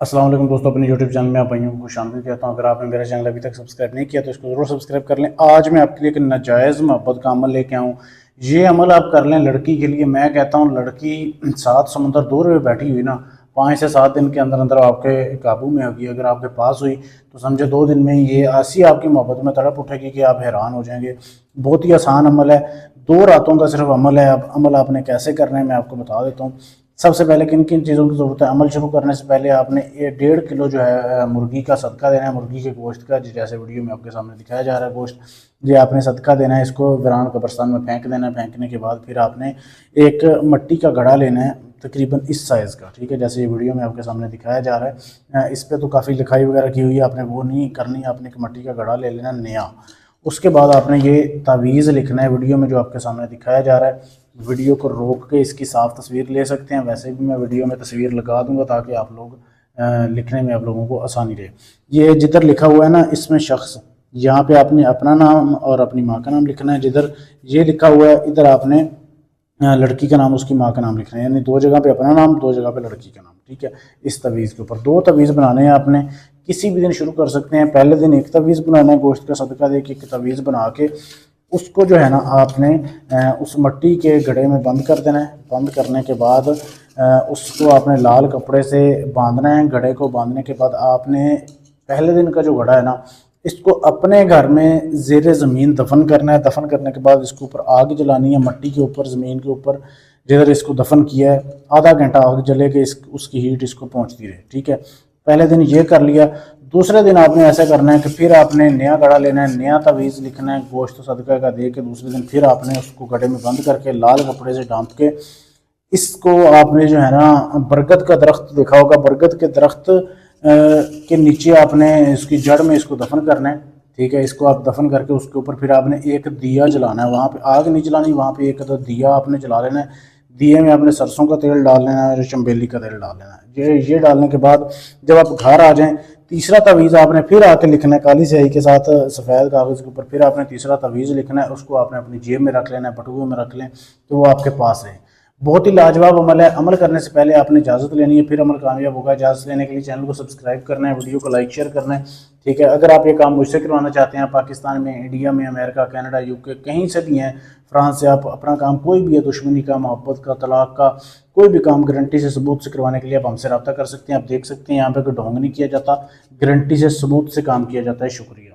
السلام علیکم دوستوں، اپنے یوٹیوب چینل میں آپ بھائیوں کو خوش آمدید کہتا ہوں۔ اگر آپ نے میرا چینل ابھی تک سبسکرائب نہیں کیا تو اس کو ضرور سبسکرائب کر لیں۔ آج میں آپ کے لیے ایک ناجائز محبت کا عمل لے کے آؤں۔ یہ عمل آپ کر لیں لڑکی کے لیے۔ میں کہتا ہوں لڑکی 7 سمندر دور میں بیٹھی ہوئی نا، 5 سے 7 دن کے اندر اندر آپ کے قابو میں ہوگی۔ اگر آپ کے پاس ہوئی تو سمجھے 2 دن میں یہ ایسی آپ کی محبت میں تڑپ اٹھے گی کہ آپ حیران ہو جائیں گے۔ بہت ہی آسان عمل ہے، 2 راتوں کا صرف عمل ہے۔ اب عمل آپ نے کیسے کرنا ہے میں آپ کو بتا دیتا ہوں۔ سب سے پہلے کن کن چیزوں کی ضرورت ہے؟ عمل شروع کرنے سے پہلے آپ نے 1.5 کلو جو ہے مرغی کا صدقہ دینا ہے، مرغی کے گوشت کا، جیسے ویڈیو میں آپ کے سامنے دکھایا جا رہا ہے گوشت، یہ آپ نے صدقہ دینا ہے۔ اس کو ویران قبرستان میں پھینک دینا ہے۔ پھینکنے کے بعد پھر آپ نے ایک مٹی کا گھڑا لینا ہے، تقریباً اس سائز کا، ٹھیک ہے، جیسے یہ ویڈیو میں آپ کے سامنے دکھایا جا رہا ہے۔ اس پہ تو کافی لکھائی وغیرہ کی ہوئی ہے، آپ نے وہ نہیں کرنی، آپ نے ایک مٹی کا گھڑا لے لینا نیا۔ اس کے بعد آپ نے یہ تعویذ لکھنا ہے، ویڈیو میں جو آپ کے سامنے دکھایا جا رہا ہے۔ ویڈیو کو روک کے اس کی صاف تصویر لے سکتے ہیں، ویسے بھی میں ویڈیو میں تصویر لگا دوں گا تاکہ آپ لوگ لکھنے میں آپ لوگوں کو آسانی رہے۔ یہ جدھر لکھا ہوا ہے نا، اس میں شخص، یہاں پہ آپ نے اپنا نام اور اپنی ماں کا نام لکھنا ہے۔ جدھر یہ لکھا ہوا ہے ادھر آپ نے لڑکی کا نام، اس کی ماں کا نام لکھنا ہے، یعنی 2 جگہ پہ اپنا نام، 2 جگہ پہ لڑکی کا نام، ٹھیک ہے۔ اس تعویذ کے اوپر 2 تعویذ بنانے ہیں آپ نے، کسی بھی دن شروع کر سکتے ہیں۔ پہلے دن ایک تعویذ بنانا ہے، گوشت کا صدقہ دے کے ایک تعویذ بنا کے اس کو جو ہے نا آپ نے اس مٹی کے گھڑے میں بند کر دینا ہے۔ بند کرنے کے بعد اس کو آپ نے لال کپڑے سے باندھنا ہے۔ گھڑے کو باندھنے کے بعد آپ نے پہلے دن کا جو گھڑا ہے نا، اس کو اپنے گھر میں زیر زمین دفن کرنا ہے۔ دفن کرنے کے بعد اس کے اوپر آگ جلانی ہے، مٹی کے اوپر، زمین کے اوپر، جدھر اس کو دفن کیا ہے آدھا گھنٹہ آگ جلے کہ اس کی ہیٹ اس کو پہنچتی رہے، ٹھیک ہے۔ پہلے دن یہ کر لیا۔ دوسرے دن آپ نے ایسا کرنا ہے کہ پھر آپ نے نیا گھڑا لینا ہے، نیا تعویذ لکھنا ہے گوشت صدقہ کا دے کے۔ دوسرے دن پھر آپ نے اس کو گھڑے میں بند کر کے لال کپڑے سے ڈھانپ کے اس کو آپ نے جو ہے نا برگد کا درخت دیکھا ہوگا، برگد کے درخت کے نیچے آپ نے اس کی جڑ میں اس کو دفن کرنا ہے، ٹھیک ہے۔ اس کو آپ دفن کر کے اس کے اوپر پھر آپ نے ایک دیا جلانا ہے، وہاں پہ آگ نہیں جلانی، وہاں پہ ایک دیا آپ نے جلا لینا ہے۔ دیے میں آپ نے سرسوں کا تیل ڈال لینا ہے اور چنبیلی کا تیل ڈال لینا ہے۔ یہ ڈالنے کے بعد جب آپ گھر آ جائیں، تیسرا تعویذ آپ نے پھر آ کے لکھنا ہے کالی سیاہی کے ساتھ سفید کاغذ کے اوپر۔ پھر آپ نے تیسرا تعویذ لکھنا ہے، اس کو آپ نے اپنی جیب میں رکھ لینا ہے، بٹوے میں رکھ لیں تو وہ آپ کے پاس رہے۔ بہت ہی لاجواب عمل ہے۔ عمل کرنے سے پہلے آپ نے اجازت لینی ہے، پھر عمل کامیاب ہوگا۔ اجازت لینے کے لیے چینل کو سبسکرائب کرنا ہے، ویڈیو کو لائک شیئر کرنا ہے، ٹھیک ہے۔ اگر آپ یہ کام مجھ سے کروانا چاہتے ہیں، پاکستان میں، انڈیا میں، امریکہ، کینیڈا، UK، کہیں سے بھی ہیں، فرانس سے، آپ اپنا کام کوئی بھی ہے، دشمنی کا، محبت کا، طلاق کا، کوئی بھی کام گارنٹی سے ثبوت سے کروانے کے لیے آپ ہم سے رابطہ کر سکتے ہیں۔ آپ دیکھ سکتے ہیں یہاں پہ کوئی ڈھونگ نہیں کیا جاتا، گارنٹی سے ثبوت سے کام کیا جاتا ہے۔ شکریہ۔